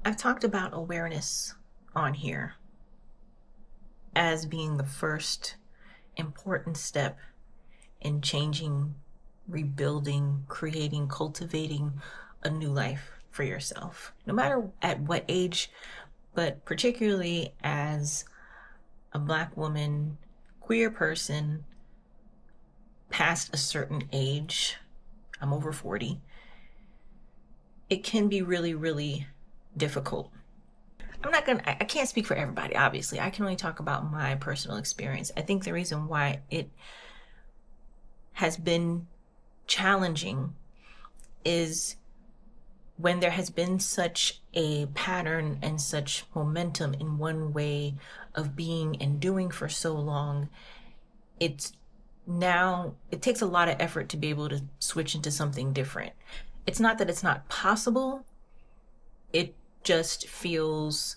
I've talked about awareness on here as being the first important step in changing, rebuilding, creating, cultivating a new life for yourself, no matter at what age, but particularly as a Black woman, queer person, past a certain age. I'm over 40. It can be really, really difficult. I can't speak for everybody, obviously. I can only talk about my personal experience. I think the reason why it has been challenging is when there has been such a pattern and such momentum in one way of being and doing for so long, it takes a lot of effort to be able to switch into something different. It's not that it's not possible, it just feels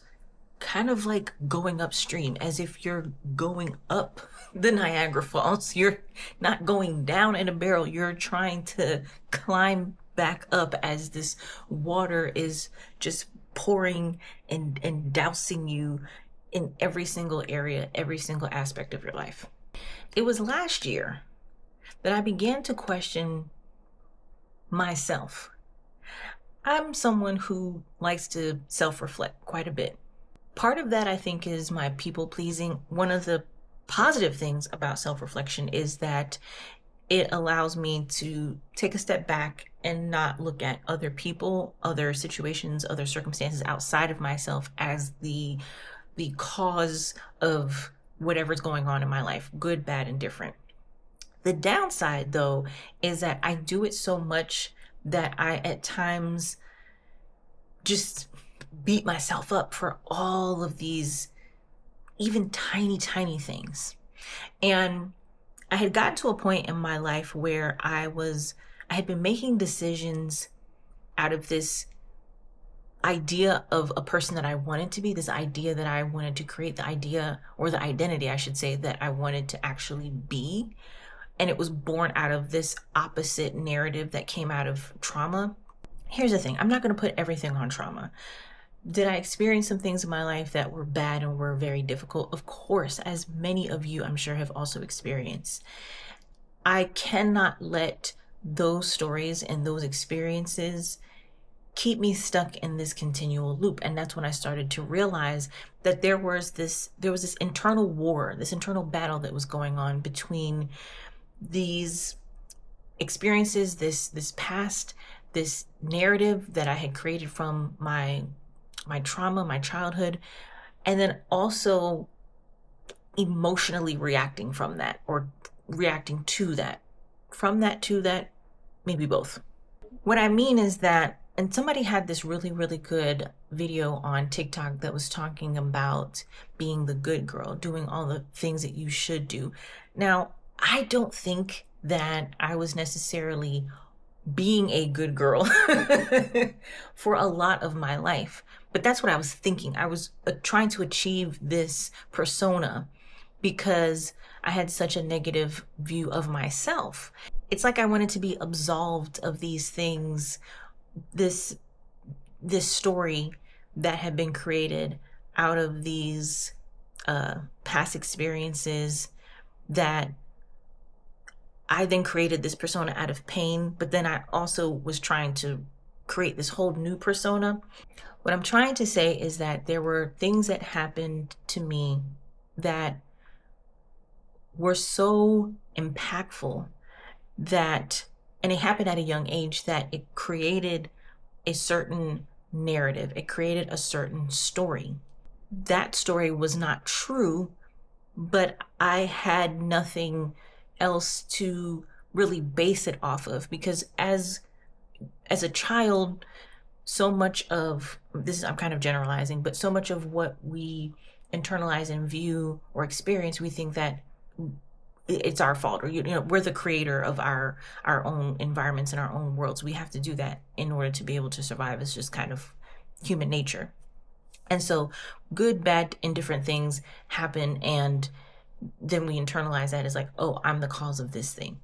kind of like going upstream, as if you're going up the Niagara Falls. You're not going down in a barrel, you're trying to climb back up as this water is just pouring and dousing you in every single area, every single aspect of your life. It was last year that I began to question myself. I'm someone who likes to self-reflect quite a bit. Part of that, I think, is my people pleasing. One of the positive things about self-reflection is that it allows me to take a step back and not look at other people, other situations, other circumstances outside of myself as the cause of whatever's going on in my life, good, bad, and different. The downside, though, is that I do it so much that I at times just beat myself up for all of these even tiny, tiny things. And I had gotten to a point in my life where I had been making decisions out of this idea of a person that I wanted to be, this idea that I wanted to create, the idea, or the identity, I should say, that I wanted to actually be. And it was born out of this opposite narrative that came out of trauma. Here's the thing, I'm not going to put everything on trauma. Did I experience some things in my life that were bad and were very difficult? Of course, as many of you, I'm sure, have also experienced. I cannot let those stories and those experiences keep me stuck in this continual loop. And that's when I started to realize that there was this internal war, this internal battle that was going on between these experiences, this past, this narrative that I had created from my trauma, my childhood, and then also emotionally reacting from that, or reacting to that, from that to that, maybe both. What I mean is that, and somebody had this really, really good video on TikTok that was talking about being the good girl, doing all the things that you should do. Now, I don't think that I was necessarily being a good girl for a lot of my life, but that's what I was thinking. I was trying to achieve this persona because I had such a negative view of myself. It's like I wanted to be absolved of these things, this story that had been created out of these past experiences, that I then created this persona out of pain, but then I also was trying to create this whole new persona. What I'm trying to say is that there were things that happened to me that were so impactful that, and it happened at a young age, that it created a certain narrative. It created a certain story. That story was not true, but I had nothing else to really base it off of, because as a child, so much of this, I'm kind of generalizing, but so much of what we internalize and view or experience, we think that it's our fault, or we're the creator of our own environments and our own worlds. We have to do that in order to be able to survive. It's just kind of human nature. And so good, bad, indifferent things happen, and then we internalize that as like, oh, I'm the cause of this thing.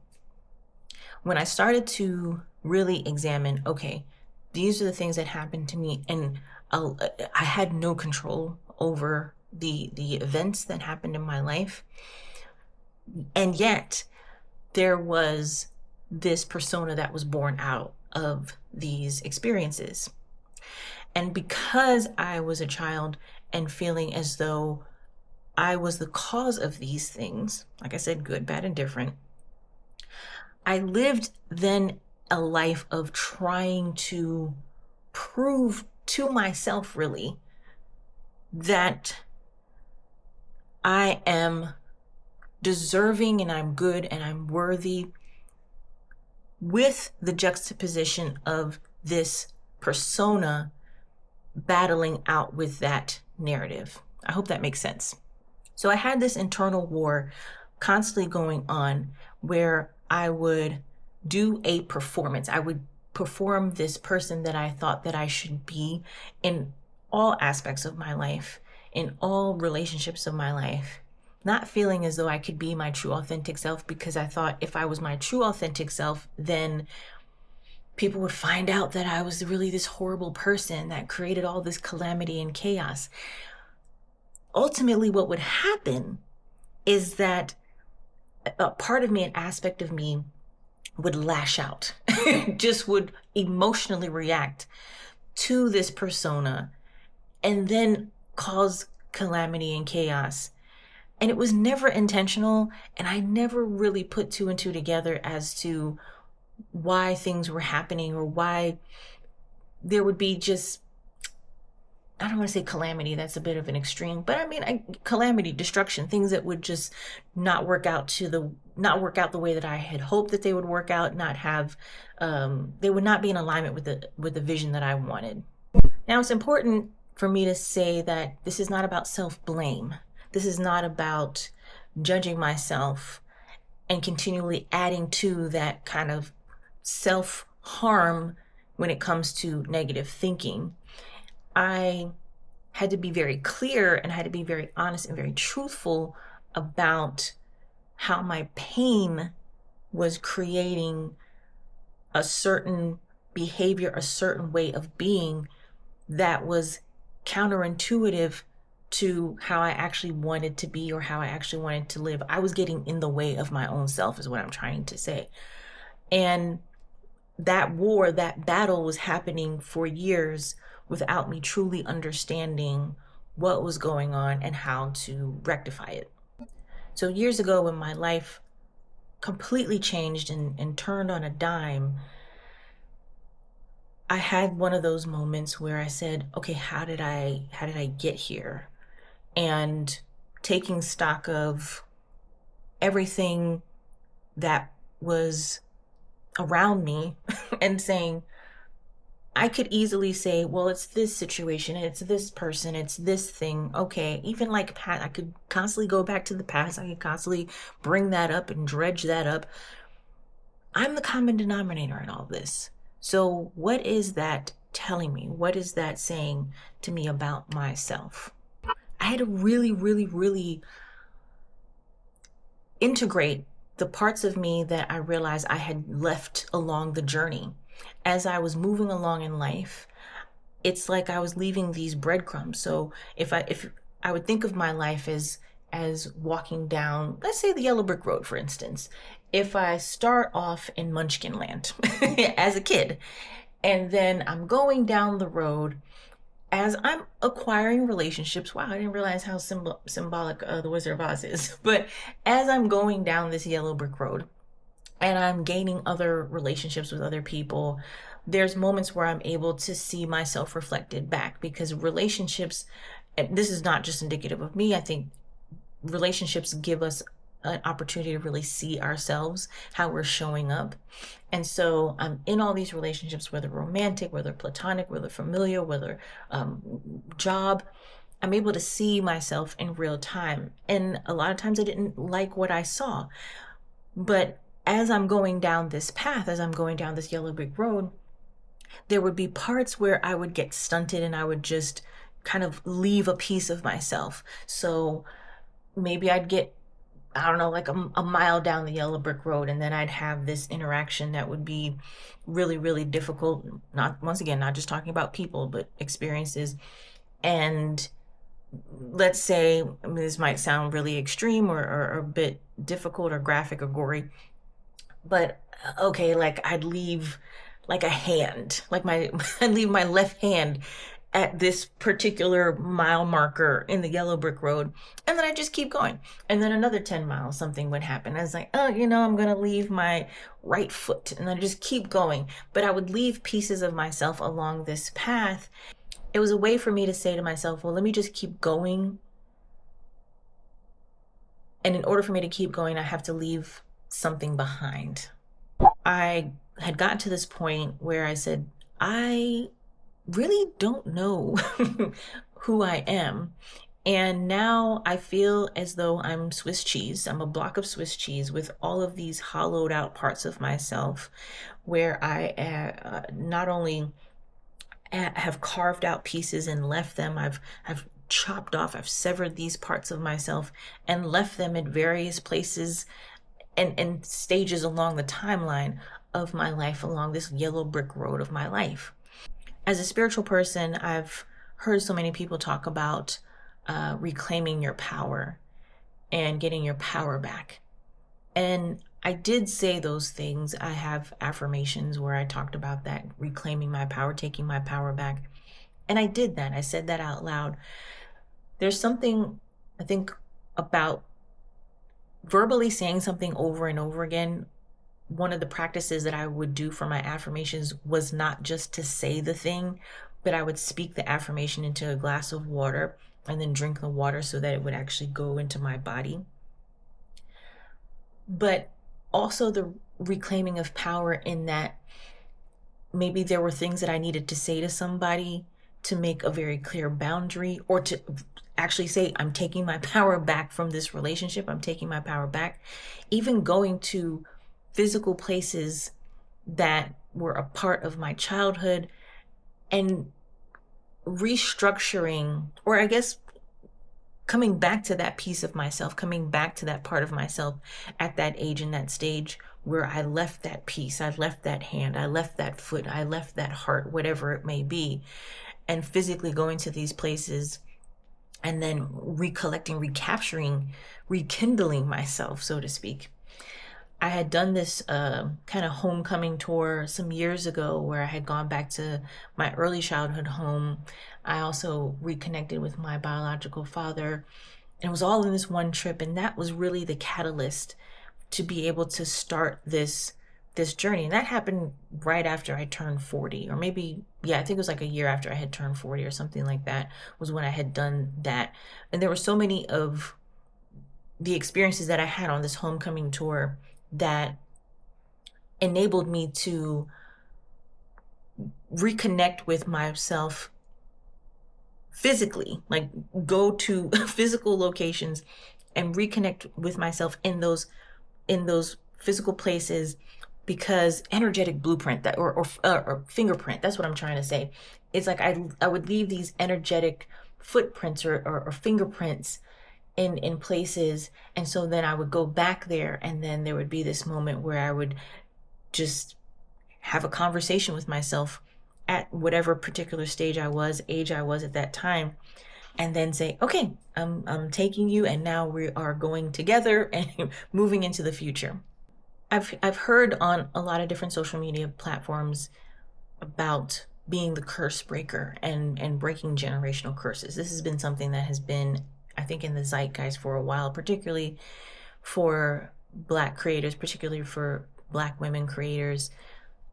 When I started to really examine, okay, these are the things that happened to me, and I had no control over the events that happened in my life. And yet there was this persona that was born out of these experiences. And because I was a child and feeling as though I was the cause of these things, like I said, good, bad, and different, I lived then a life of trying to prove to myself, really, that I am deserving and I'm good and I'm worthy, with the juxtaposition of this persona battling out with that narrative. I hope that makes sense. So I had this internal war constantly going on where I would do a performance. I would perform this person that I thought that I should be in all aspects of my life, in all relationships of my life, not feeling as though I could be my true authentic self, because I thought if I was my true authentic self, then people would find out that I was really this horrible person that created all this calamity and chaos. Ultimately, what would happen is that a part of me, an aspect of me, would lash out, just would emotionally react to this persona and then cause calamity and chaos. And it was never intentional, and I never really put two and two together as to why things were happening or why there would be just, I don't want to say calamity, that's a bit of an extreme, but I mean calamity, destruction, things that would just not work out the way that I had hoped that they would work out, not have they would not be in alignment with the vision that I wanted. Now, it's important for me to say that this is not about self-blame. This is not about judging myself and continually adding to that kind of self-harm when it comes to negative thinking. I had to be very clear and I had to be very honest and very truthful about how my pain was creating a certain behavior, a certain way of being that was counterintuitive to how I actually wanted to be or how I actually wanted to live. I was getting in the way of my own self, is what I'm trying to say. And that war, that battle was happening for years without me truly understanding what was going on and how to rectify it. So years ago, when my life completely changed and turned on a dime, I had one of those moments where I said, okay, how did I get here? And taking stock of everything that was around me and saying, I could easily say, well, it's this situation, it's this person, it's this thing. Okay, even like I could constantly go back to the past. I could constantly bring that up and dredge that up. I'm the common denominator in all this. So what is that telling me? What is that saying to me about myself? I had to really, really, really integrate the parts of me that I realized I had left along the journey. As I was moving along in life, it's like I was leaving these breadcrumbs. So if I would think of my life as walking down, let's say the yellow brick road, for instance. If I start off in Munchkin Land as a kid, and then I'm going down the road as I'm acquiring relationships. Wow, I didn't realize how symbolic the Wizard of Oz is. But as I'm going down this yellow brick road and I'm gaining other relationships with other people, there's moments where I'm able to see myself reflected back, because relationships, and this is not just indicative of me, I think relationships give us an opportunity to really see ourselves, how we're showing up. And so I'm in all these relationships, whether romantic, whether platonic, whether familiar, whether job, I'm able to see myself in real time. And a lot of times I didn't like what I saw. But as I'm going down this path, as I'm going down this yellow brick road, there would be parts where I would get stunted and I would just kind of leave a piece of myself. So maybe I'd get I don't know, like a mile down the yellow brick road, and then I'd have this interaction that would be really, really difficult. Not, once again, not just talking about people, but experiences. And let's say, I mean, this might sound really extreme or a bit difficult or graphic or gory, but okay, like I'd leave like a hand, like my, I'd leave my left hand at this particular mile marker in the yellow brick road, and then I just keep going. And then another 10 miles, something would happen. I was like, oh, I'm gonna leave my right foot, and then I just keep going. But I would leave pieces of myself along this path. It was a way for me to say to myself, well, let me just keep going. And in order for me to keep going, I have to leave something behind. I had gotten to this point where I said, I really don't know who I am. And now I feel as though I'm Swiss cheese. I'm a block of Swiss cheese with all of these hollowed out parts of myself where I not only have carved out pieces and left them, I've chopped off, I've severed these parts of myself and left them at various places and stages along the timeline of my life, along this yellow brick road of my life. As a spiritual person, I've heard so many people talk about reclaiming your power and getting your power back. And I did say those things. I have affirmations where I talked about that, reclaiming my power, taking my power back. And I did that. I said that out loud. There's something, I think, about verbally saying something over and over again. One of the practices that I would do for my affirmations was not just to say the thing, but I would speak the affirmation into a glass of water and then drink the water so that it would actually go into my body. But also the reclaiming of power in that maybe there were things that I needed to say to somebody to make a very clear boundary, or to actually say, I'm taking my power back from this relationship. I'm taking my power back. Even going to physical places that were a part of my childhood and restructuring, or I guess coming back to that piece of myself, coming back to that part of myself at that age and that stage where I left that piece, I left that hand, I left that foot, I left that heart, whatever it may be, and physically going to these places and then recollecting, recapturing, rekindling myself, so to speak. I had done this kind of homecoming tour some years ago where I had gone back to my early childhood home. I also reconnected with my biological father. And it was all in this one trip. And that was really the catalyst to be able to start this journey. And that happened right after I turned 40, or maybe, yeah, I think it was like a year after I had turned 40 or something like that was when I had done that. And there were so many of the experiences that I had on this homecoming tour that enabled me to reconnect with myself physically, like go to physical locations and reconnect with myself in those physical places, because energetic blueprint that or fingerprint, that's what I'm trying to say. It's like I would leave these energetic footprints or fingerprints in places, and so then I would go back there, and then there would be this moment where I would just have a conversation with myself at whatever particular age I was at that time, and then say, okay, I'm taking you, and now we are going together and moving into the future. I've heard on a lot of different social media platforms about being the curse breaker and breaking generational curses. This has been something that has been, I think, in the zeitgeist for a while, particularly for Black creators, particularly for Black women creators,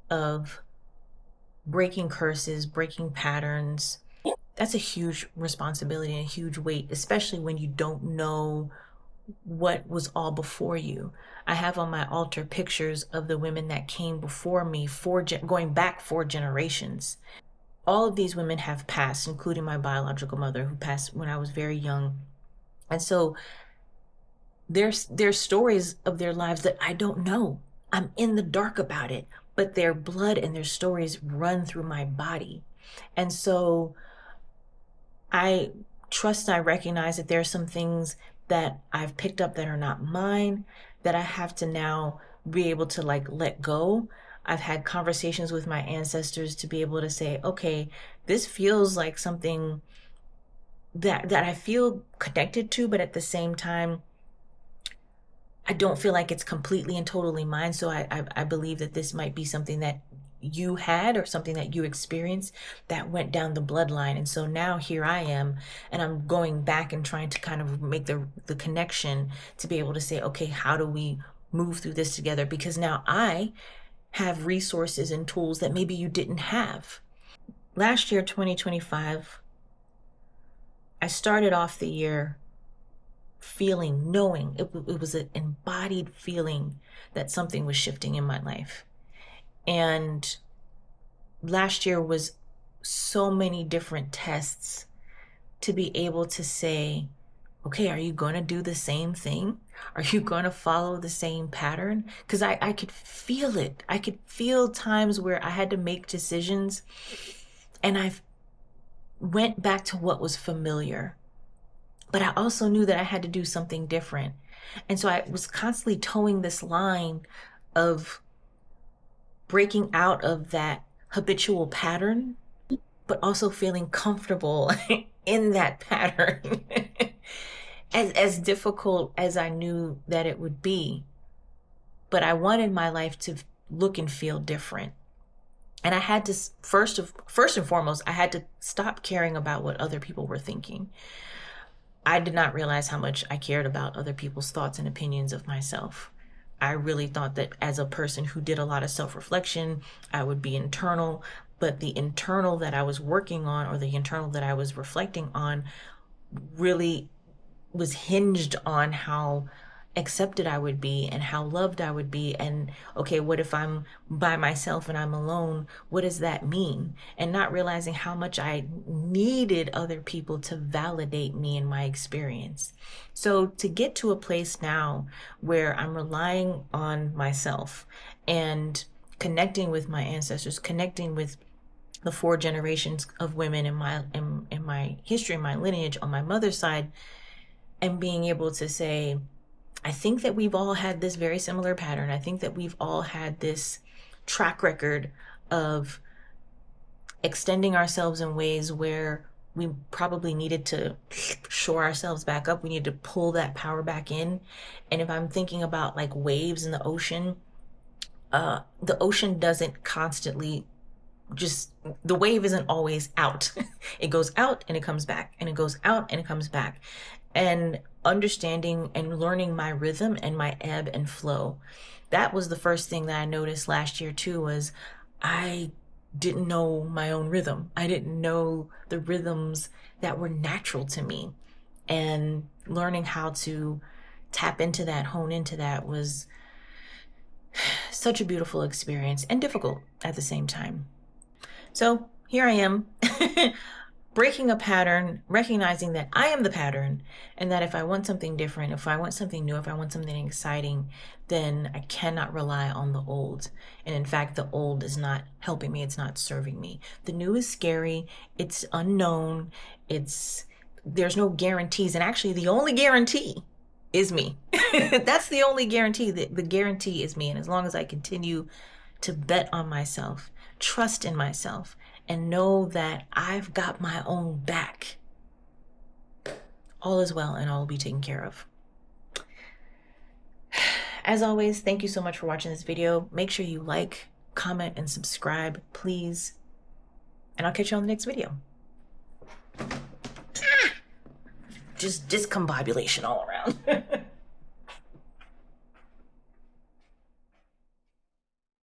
of breaking curses, breaking patterns. That's a huge responsibility and a huge weight, especially when you don't know what was all before you. I have on my altar pictures of the women that came before me, going back 4 generations. All of these women have passed, including my biological mother, who passed when I was very young. And so there's stories of their lives that I don't know. I'm in the dark about it, but their blood and their stories run through my body. And so I trust and I recognize that there are some things that I've picked up that are not mine, that I have to now be able to like let go. I've had conversations with my ancestors to be able to say, okay, this feels like something that I feel connected to, but at the same time, I don't feel like it's completely and totally mine. So I believe that this might be something that you had or something that you experienced that went down the bloodline. And so now here I am, and I'm going back and trying to kind of make the connection to be able to say, okay, how do we move through this together? Because now I have resources and tools that maybe you didn't have. Last year, 2025, I started off the year feeling, knowing it was an embodied feeling that something was shifting in my life. And last year was so many different tests to be able to say, okay, are you going to do the same thing? Are you going to follow the same pattern? Because I could feel it. I could feel times where I had to make decisions, and I went back to what was familiar. But I also knew that I had to do something different. And so I was constantly towing this line of breaking out of that habitual pattern, but also feeling comfortable in that pattern. As difficult as I knew that it would be. But I wanted my life to look and feel different. And I had to, first and foremost, I had to stop caring about what other people were thinking. I did not realize how much I cared about other people's thoughts and opinions of myself. I really thought that as a person who did a lot of self-reflection, I would be internal, but the internal that I was working on, or the internal that I was reflecting on, really was hinged on how accepted I would be and how loved I would be. And okay, what if I'm by myself and I'm alone? What does that mean? And not realizing how much I needed other people to validate me and my experience. So to get to a place now where I'm relying on myself and connecting with my ancestors, connecting with the 4 generations of women in my history, my lineage on my mother's side, and being able to say, I think that we've all had this very similar pattern. I think that we've all had this track record of extending ourselves in ways where we probably needed to shore ourselves back up. We need to pull that power back in. And if I'm thinking about like waves in the ocean doesn't constantly just, the wave isn't always out. It goes out and it comes back, and it goes out and it comes back. And understanding and learning my rhythm and my ebb and flow. That was the first thing that I noticed last year too, was I didn't know my own rhythm. I didn't know the rhythms that were natural to me. And learning how to tap into that, hone into that, was such a beautiful experience, and difficult at the same time. So here I am, breaking a pattern, recognizing that I am the pattern, and that if I want something different, if I want something new, if I want something exciting, then I cannot rely on the old. And in fact, the old is not helping me. It's not serving me. The new is scary. It's unknown. There's no guarantees. And actually, the only guarantee is me. That's the only guarantee. The guarantee is me. And as long as I continue to bet on myself, trust in myself, and know that I've got my own back, all is well and all will be taken care of. As always, thank you so much for watching this video. Make sure you like, comment, and subscribe, please. And I'll catch you on the next video. Just discombobulation all around.